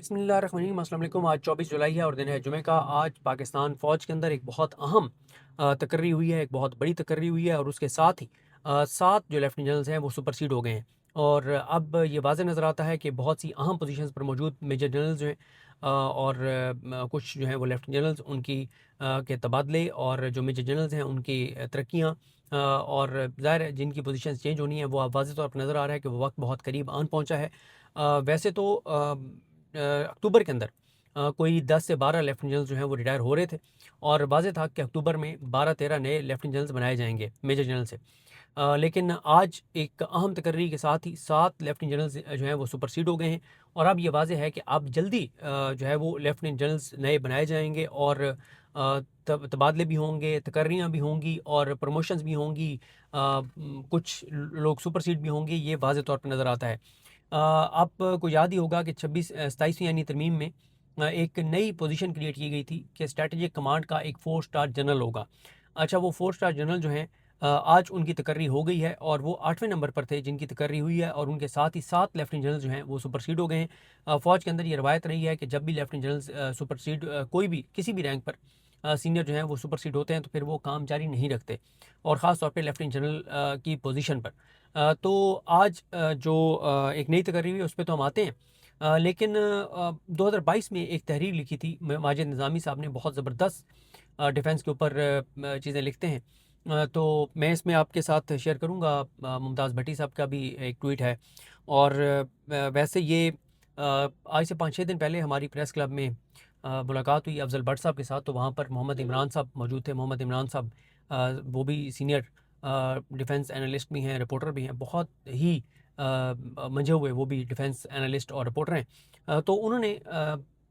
बिस्मिल्लाहिर्रहमानिर्रहीम। अस्सलाम वालेकुम। आज 24 जुलाई है और दिन है जुमे का। आज पाकिस्तान फ़ौज के अंदर एक बहुत अहम तकर्री हुई है, एक बहुत बड़ी तकर्री हुई है और उसके साथ ही 7 जो लेफ्टिनेंट जनरल्स हैं वो सुपरसीड हो गए हैं। और अब ये वाज़ेह नज़र आता है कि बहुत सी अहम पोजीशंस पर मौजूद मेजर जनरल्स जो हैं और कुछ जो हैं वो लेफ्टिनेंट जनरल्स उनकी के तबादले और जो मेजर जनरल्स हैं उनकी तरक्कियाँ और ज़ाहिर है जिनकी पोजीशंस चेंज होनी है वो अब वाज़ेह तौर पर नज़र आ रहा है कि वो वक्त बहुत करीब आन पहुँचा है। वैसे तो अक्टूबर के अंदर कोई 10 से 12 लेफ्टिनेंट जनरल जो हैं वो रिटायर हो रहे थे और वाज़ेह था कि अक्टूबर में 12-13 नए लेफ्टिनेंट जनरल्स बनाए जाएंगे मेजर जनरल से। लेकिन आज एक अहम तकर्री के साथ ही 7 लेफ्टिनेंट जनरल्स जो हैं वो सुपरसीड हो गए हैं और अब ये वाज़ेह है कि अब जल्दी जो है वो लेफ्टिनेंट जनरल्स नए बनाए जाएंगे और तबादले भी होंगे, तकर्रियाँ भी होंगी और प्रमोशंस भी होंगी। कुछ लोग सुपरसीड भी होंगे, ये वाज़ेह तौर पर नज़र आता है। आपको याद ही होगा कि 27वीं यानी तरमीम में एक नई पोजीशन क्रिएट की गई थी कि स्ट्रेटेजिक कमांड का एक 4 स्टार जनरल होगा। अच्छा, वो 4 स्टार जनरल जो हैं आज उनकी तकर्री हो गई है और वो 8वें नंबर पर थे जिनकी तकर्री हुई है और उनके साथ ही 7 लेफ्टिनेंट जनरल जो हैं वो सुपरसीड हो गए हैं। फ़ौज के अंदर ये रवायत रही है कि जब भी लेफ्टिनेंट जनरल सुपरसीड कोई भी किसी भी रैंक पर सीनियर जो हैं वो सुपरसीड होते हैं तो फिर वो काम जारी नहीं रखते और ख़ास तौर पे लेफ्टिनेंट जनरल की पोजीशन पर। तो आज जो एक नई तकरीर हुई उस पे तो हम आते हैं। लेकिन 2022 में एक तहरीर लिखी थी माजिद निज़ामी साहब ने, बहुत ज़बरदस्त डिफेंस के ऊपर चीज़ें लिखते हैं। तो मैं इसमें आपके साथ शेयर करूँगा। मुमताज़ भट्टी साहब का भी एक ट्वीट है और वैसे ये आज से 5-6 दिन पहले हमारी प्रेस क्लब में मुलाकात हुई अफजल भट्ट साहब के साथ। तो वहाँ पर मोहम्मद इमरान साहब मौजूद थे। मोहम्मद इमरान साहब वो भी सीनियर डिफेंस एनालिस्ट भी हैं, रिपोर्टर भी हैं, बहुत ही मंझे हुए वो भी डिफेंस एनालिस्ट और रिपोर्टर हैं। तो उन्होंने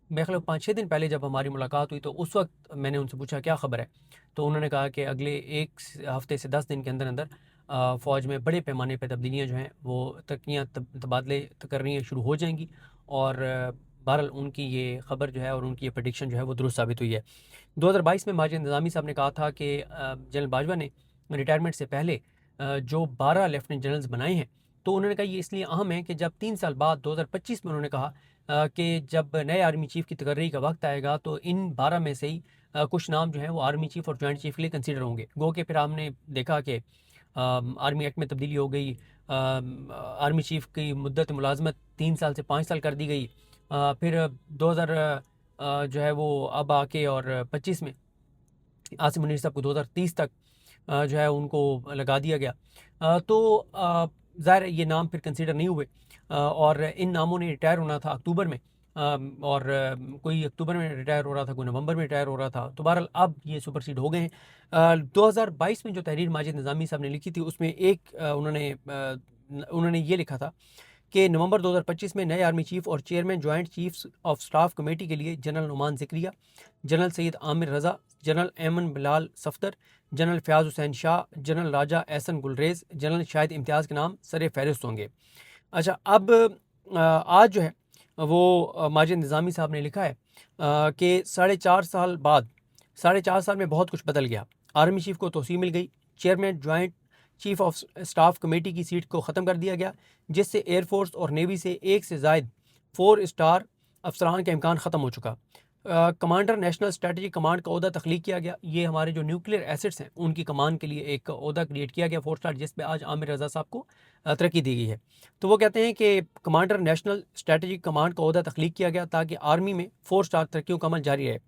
मेरे ख्याल 5-6 दिन पहले जब हमारी मुलाकात हुई तो उस वक्त मैंने उनसे पूछा क्या ख़बर है। तो उन्होंने कहा कि अगले 1 हफ़्ते से 10 दिन के अंदर अंदर फ़ौज में बड़े पैमाने पर तब्दीलियाँ जो हैं वो तरक्कियाँ तबादले करनी शुरू हो जाएंगी और बहरहाल उनकी ये ख़बर जो है और उनकी ये प्रेडिक्शन जो है वो दुरुस्त साबित हुई है। 2022 में माजिद निज़ामी साहब ने कहा था कि जनरल बाजवा ने रिटायरमेंट से पहले जो 12 लेफ्टिनेंट जनरल्स बनाए हैं, तो उन्होंने कहा ये इसलिए अहम है कि जब 3 साल बाद 2025 में उन्होंने कहा कि जब नए आर्मी चीफ़ की तकर्री का वक्त आएगा तो इन 12 में से ही कुछ नाम जो हैं वो आर्मी चीफ़ और जॉइंट चीफ़ के लिए कंसीडर होंगे। गो कि फिर हमने देखा कि आर्मी एक्ट में तब्दीली हो गई। आर्मी चीफ़ की मुद्दत मुलाजमत 3 साल से 5 साल कर दी गई। फिर 2000 जो है वो अब आके और 25 में आसिम मुनीर साहब को 2030 तक जो है उनको लगा दिया गया। तो ज़ाहिर है ये नाम फिर कंसीडर नहीं हुए और इन नामों ने रिटायर होना था अक्टूबर में। और कोई अक्टूबर में रिटायर हो रहा था, कोई नवंबर में रिटायर हो रहा था। तो बहरहाल अब ये सुपरसीड हो गए हैं। 2022 में जो तहरीर माजिद निज़ामी साहब ने लिखी थी उसमें एक उन्होंने ये लिखा था कि नवंबर 2025 में नए आर्मी चीफ और chairman joint chiefs of staff committee के लिए जनरल नुमान ज़िक्रिया, जनरल सैयद आमिर रज़ा, जनरल एमन बिलाल सफदर, जनरल फ़याज़ हुसैन शाह, जनरल राजा एहसन गुलरेज़, जनरल शाहिद इम्तियाज़ के नाम सर फहरिस्त होंगे। अच्छा, अब आज जो है वो माजिद निज़ामी साहब ने लिखा है कि 4.5 साल में बहुत कुछ बदल गया। आर्मी चीफ को तोसी मिल गई, chairman joint chief of staff committee की सीट को ख़त्म कर दिया गया, जिससे एयरफोर्स और नेवी से एक से ज़ायद 4 स्टार अफसरान का इम्कान ख़त्म हो चुका। कमांडर नेशनल स्ट्रेटजी कमांड का ओहदा तख्लीक किया गया। ये हमारे जो न्यूक्लियर एसेट्स हैं उनकी कमान के लिए एक ओहदा क्रिएट किया गया 4 स्टार, जिस पे आज आमिर रज़ा साहब को तरक्की दी गई है। तो वो कहते हैं कि कमांडर नेशनल स्ट्रेटजी कमांड का ओहदा तख्लीक किया गया ताकि आर्मी में 4 स्टार तरक्कियों का अमल जारी रहे।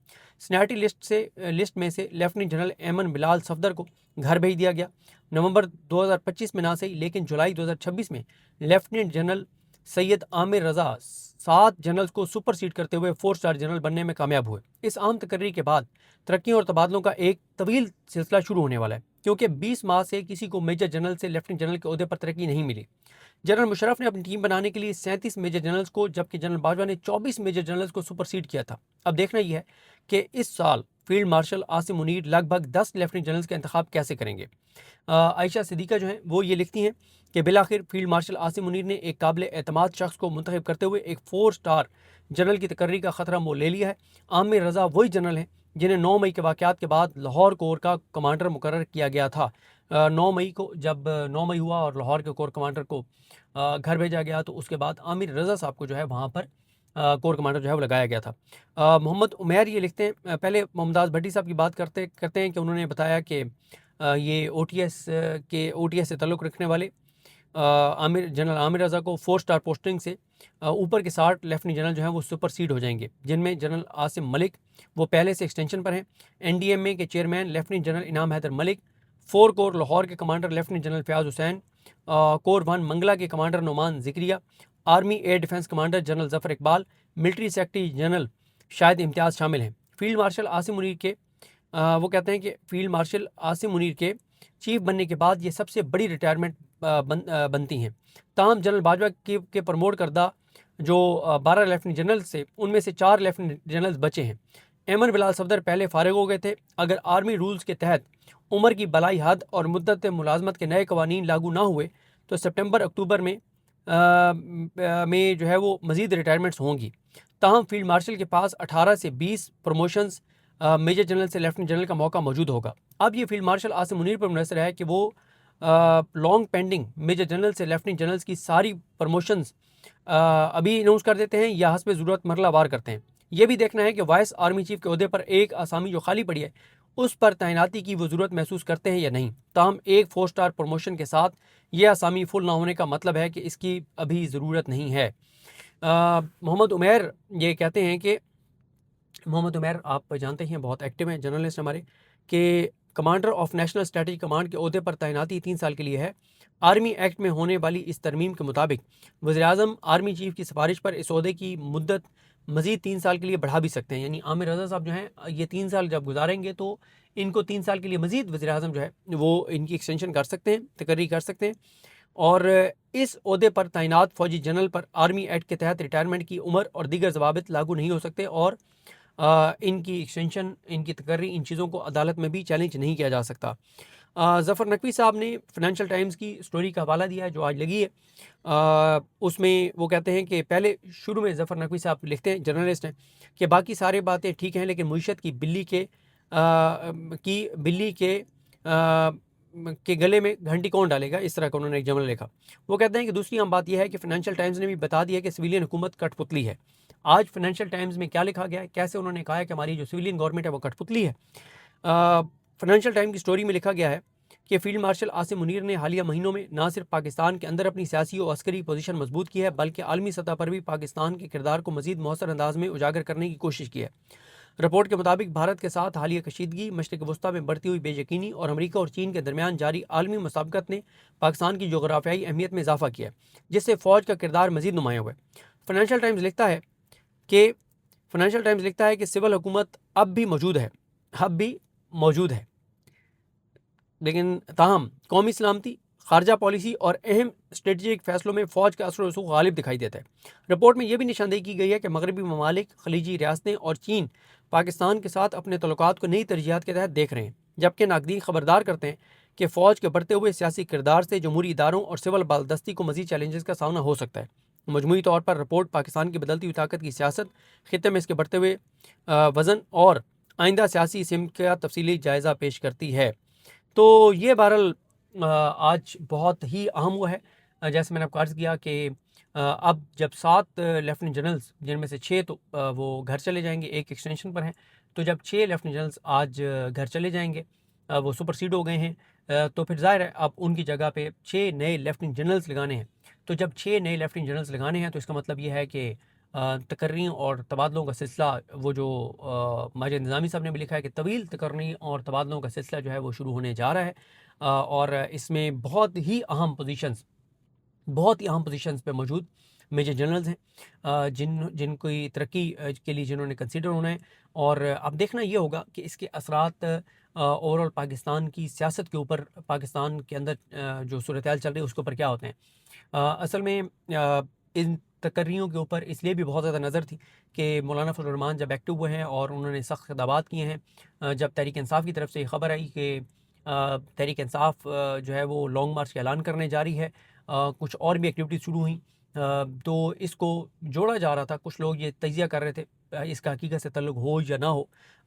स्नैटी लिस्ट में से लेफ्टिनेंट जनरल एमन बिलाल सफदर को घर भेज दिया गया। नवंबर 2025 में ना सही लेकिन जुलाई 2026 में लेफ्टिनेंट जनरल सैयद आमिर रज़ा 7 जनरल्स को सुपरसीड करते हुए 4 स्टार जनरल बनने में कामयाब हुए। इस अहम तकर्री के बाद तरक्कियों और तबादलों का एक तवील सिलसिला शुरू होने वाला है, क्योंकि 20 माह से किसी को मेजर जनरल से लेफ्टिनेंट जनरल के ओहदे पर तरक्की नहीं मिली। जनरल मुशर्रफ ने अपनी टीम बनाने के लिए 37 मेजर जनरल्स को, जबकि जनरल बाजवा ने 24 मेजर जनरल्स को सुपरसीड किया था। अब देखना यह है कि इस साल फील्ड मार्शल आसिम मुनीर लगभग 10 लेफ्टिनेंट जनरल्स का इंतखाब कैसे करेंगे। आयशा सिद्दीका जो हैं वो ये लिखती हैं कि बिलाखिर फील्ड मार्शल आसिम मुनीर ने एक काबिल एतमाद शख्स को मुंतखब करते हुए एक 4 स्टार जनरल की तकर्री का ख़तरा मोल ले लिया है। आमिर रज़ा वही जनरल हैं जिन्हें 9 मई के वाक़यात के बाद लाहौर कोर का कमांडर मुकर्रर किया गया था। 9 मई को जब 9 मई हुआ और लाहौर के कोर कमांडर को घर भेजा गया तो उसके बाद आमिर रज़ा साहब को जो है वहाँ पर कोर कमांडर जो है वो लगाया गया था। मोहम्मद उमैर ये लिखते हैं, पहले मुमताज़ भट्टी साहब की बात करते हैं कि उन्होंने बताया कि ये ओटीएस से ताल्लुक़ रखने वाले जनरल आमिर रज़ा को 4 स्टार पोस्टिंग से ऊपर के 60 लेफ्टिनेंट जनरल जो हैं वो सुपरसीड हो जाएंगे, जिनमें जनरल आसिम मलिक वो पहले से एक्सटेंशन पर हैं। एनडीएमए के चेयरमैन लेफ्टिनेंट जनरल इनाम हैदर मलिक, 4 कोर लाहौर के commander lieutenant general Fayaz Hussain, corps 1 Mangla के commander Numan Zakaria, army air defence commander general Zafar Iqbal, military secretary general Shahid Imtiaz शामिल हैं। फील्ड मार्शल आसिम मुनीर के वो कहते हैं कि फील्ड मार्शल आसिम मुनीर के चीफ बनने के बाद ये सबसे बड़ी रिटायरमेंट बनती हैं। ताहम जनरल बाजवा के प्रमोट करदा जो 12 लेफ्टिनेंट जनरल से उनमें से 4 लेफ्टिनेंट जनरल बचे हैं। एमन बिलाल सफदर पहले फारिग हो गए थे। अगर आर्मी रूल्स के तहत उम्र की बलाई हद और मुद्दत मुलाजमत के नए कवानीन लागू ना हुए तो सितंबर अक्टूबर में जो है वो मज़ीद रिटायरमेंट्स होंगी। ताहम फील्ड मार्शल के पास 18 से 20 प्रमोशंस मेजर जनरल से लेफ्टिनेंट जनरल का मौका मौजूद होगा। अब ये फील्ड मार्शल आसिम मुनीर पर मुनहसर है कि वो लॉन्ग पेंडिंग मेजर जनरल से लेफ्टिनेंट जनरल्स की सारी प्रमोशंस अभी अनाउंस कर देते हैं या हस्ब ज़रूरत मरला वार करते हैं। ये भी देखना है कि वाइस आर्मी चीफ के अहदे पर एक आसामी जो खाली पड़ी है उस पर तैनाती की वो ज़रूरत महसूस करते हैं या नहीं। ताहम एक 4 स्टार प्रमोशन के साथ ये आसामी फुल ना होने का मतलब है कि इसकी अभी ज़रूरत नहीं है। मोहम्मद उमैर ये कहते हैं कि मोहम्मद उमैर आप जानते हैं बहुत एक्टिव हैं जर्नलिस्ट हमारे, कि commander of national strategy command के अहदे पर तैनाती 3 साल के लिए है। आर्मी एक्ट में होने वाली इस तरमीम के मुताबिक वज़ीर-ए-आज़म आर्मी चीफ की सिफारिश पर इस अहदे की मुद्दत मज़ीद 3 साल के लिए बढ़ा भी सकते हैं। यानी आमिर रज़ा साहब जो हैं ये 3 साल जब गुजारेंगे तो इनको 3 साल के लिए मज़ीद वज़ीर-ए-आज़म जो है वो इनकी एक्सटेंशन कर सकते हैं, तकर्री कर सकते हैं। और इस ओहदे पर तैनात फ़ौजी जनरल पर आर्मी एक्ट के तहत रिटायरमेंट की उम्र और दीगर ज़वाबित लागू नहीं हो सकते और इनकी एक्सटेंशन, इनकी तकर्री, इन चीज़ों को अदालत में भी चैलेंज नहीं किया जा सकता। ज़फ़र नकवी साहब ने फ़ाइनेंशियल टाइम्स की स्टोरी का हवाला दिया है जो आज लगी है। उसमें वो कहते हैं कि पहले शुरू में ज़फ़र नकवी साहब लिखते हैं, जर्नलिस्ट हैं, कि बाकी सारी बातें ठीक हैं लेकिन मईशत की बिल्ली के गले में घंटी कौन डालेगा, इस तरह का उन्होंने एक जुमला लिखा। वो कहते हैं कि दूसरी अहम बात यह है कि फ़ाइनेंशियल टाइम्स ने भी बता दिया कि सिविलियन हुकूमत कठपुतली है। आज फ़ाइनेंशियल टाइम्स में क्या लिखा गया है, कैसे उन्होंने कहा है कि हमारी जो सिविलियन गवर्नमेंट है वो कठपुतली है। फ़ाइनेंशियल टाइम्स की स्टोरी में लिखा गया है कि फील्ड मार्शल आसिम मुनीर ने हालिया महीनों में न सिर्फ पाकिस्तान के अंदर अपनी सियासी और अस्करी पोजीशन मजबूत की है बल्कि आलमी सतह पर भी पाकिस्तान के किरदार को मज़ीद मौसर अंदाज में उजागर करने की कोशिश की है। रिपोर्ट के मुताबिक भारत के साथ हालिया कशीदगी, मशरिक़ वस्ता में बढ़ती हुई बेयकीनी और अमरीका और चीन के दरमियान जारी आलमी मुसाबकत ने पाकिस्तान की जोग्राफियाई अहमियत में इजाफा किया है, जिससे फ़ौज का किरदार मज़ीद नुमाया हुआ है। फ़ाइनेंशियल टाइम्स लिखता है कि सिविल हुकूमत अब भी मौजूद है लेकिन ताहम कौमी सलामती, खारजा पॉलिसी और अहम स्ट्रेटजिक फैसलों में फ़ौज का असर रसूख गालिब दिखाई देता है। रिपोर्ट में यह भी निशानदेही की गई है कि मगरबी ममालिक, खलीजी रियासतें और चीन पाकिस्तान के साथ अपने तल्लुकात को नई तरजीहात के तहत देख रहे हैं, जबकि नाकदीन खबरदार करते हैं कि फ़ौज के बढ़ते हुए सियासी किरदार से जमहूरी इदारों और सिविल बालदस्ती को मज़ीद चैलेंजेस का सामना हो सकता है। मजमूई तौर पर रिपोर्ट पाकिस्तान की बदलती हुई ताकत की सियासत, खित्ते में इसके बढ़ते हुए वज़न और आइंदा सियासी सिमत का तफसीली जायज़ा पेश करती है। तो ये बहरहाल आज बहुत ही अहम हुआ है। जैसे मैंने आपको अर्ज़ किया कि अब जब 7 लेफ्टिनेंट जनरल्स, जिनमें से 6 तो वो घर चले जाएंगे, एक एक्सटेंशन पर हैं, तो जब 6 लेफ्टिनेंट जनरल्स आज घर चले जाएंगे, वो सुपरसीड हो गए हैं, तो फिर ज़ाहिर है अब उनकी जगह पे 6 नए लेफ्टिनेंट जनरल्स लगाने हैं। तो जब 6 नए लेफ्टिनेंट जनरल्स लगाने हैं तो इसका मतलब ये है कि तकर्रियों और तबादलों का सिलसिला, वो जो माजिद निज़ामी साहब ने भी लिखा है कि तवील तकर्री और तबादलों का सिलसिला जो है वो शुरू होने जा रहा है। और इसमें बहुत ही अहम पोजीशंस पे मौजूद मेजर जनरल्स हैं जिनकी तरक्की के लिए जिन्होंने कंसीडर होना है। और अब देखना ये होगा कि इसके असरात ओवरऑल पाकिस्तान की सियासत के ऊपर, पाकिस्तान के अंदर जो सूरत-ए-हाल चल रही है उसके ऊपर क्या होते हैं। असल में इन तकर्रियों के ऊपर इसलिए भी बहुत ज़्यादा नज़र थी कि मौलाना फजल रहमान जब एक्टिव हुए हैं और उन्होंने सख्त खिताबात किए हैं, जब तहरीक इंसाफ की तरफ से खबर आई कि तहरीक इंसाफ जो है वो लॉन्ग मार्च का ऐलान करने जा रही है, कुछ और भी एक्टिविटीज़ शुरू हुई, तो इसको जोड़ा जा रहा था। कुछ लोग ये तजिया कर रहे थे इसका हकीकत से ताल्लुक़ हो या ना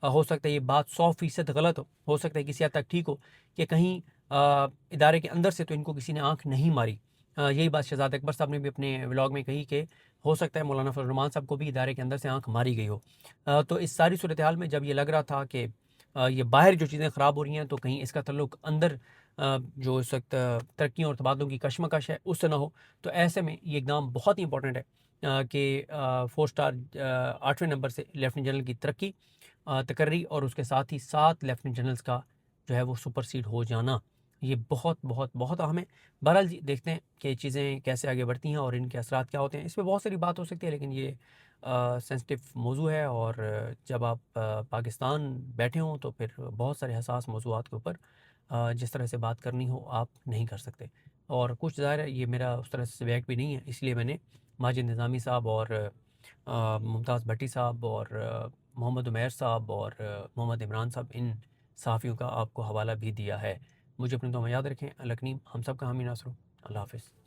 हो सकता है ये बात 100% गलत हो सकता है किसी हद तक ठीक हो कि कहीं इदारे के अंदर से तो इनको किसी ने आँख नहीं मारी। यही बात शहजाद अकबर साहब ने भी अपने व्लॉग में कही कि ہو سکتا ہے مولانا فضل الرحمان صاحب کو بھی ادارے کے اندر سے آنکھ ماری گئی ہو۔ تو اس ساری صورتحال میں جب یہ لگ رہا تھا کہ یہ باہر جو چیزیں خراب ہو رہی ہیں تو کہیں اس کا تعلق اندر جو اس وقت ترقیوں اور تبادلوں کی کشمکش ہے اس سے نہ ہو، تو ایسے میں یہ اقدام بہت ہی امپورٹنٹ ہے کہ 4 اسٹار 8ویں نمبر سے لیفٹیننٹ جنرل کی ترقی، تقرری اور اس کے ساتھ ہی 7 لیفٹیننٹ جنرلز کا جو ہے وہ سپر سیڈ ہو جانا، یہ بہت بہت بہت اہم ہے۔ بہرحال جی دیکھتے ہیں کہ چیزیں کیسے آگے بڑھتی ہیں اور ان کے اثرات کیا ہوتے ہیں۔ اس پہ بہت ساری بات ہو سکتی ہے، لیکن یہ سینسٹیو موضوع ہے، اور جب آپ پاکستان بیٹھے ہوں تو پھر بہت سارے حساس موضوعات کے اوپر جس طرح سے بات کرنی ہو آپ نہیں کر سکتے، اور کچھ ظاہر ہے یہ میرا اس طرح سے سبیکٹ بھی نہیں ہے، اس لیے میں نے ماجد نظامی صاحب اور ممتاز بھٹی صاحب اور محمد عمیر صاحب اور محمد عمران صاحب، ان صحافیوں کا آپ کو حوالہ بھی دیا ہے۔ مجھے اپنے دعا میں یاد رکھیں۔ الکنیم ہم سب کا حامی ناصر ہو۔ اللہ حافظ۔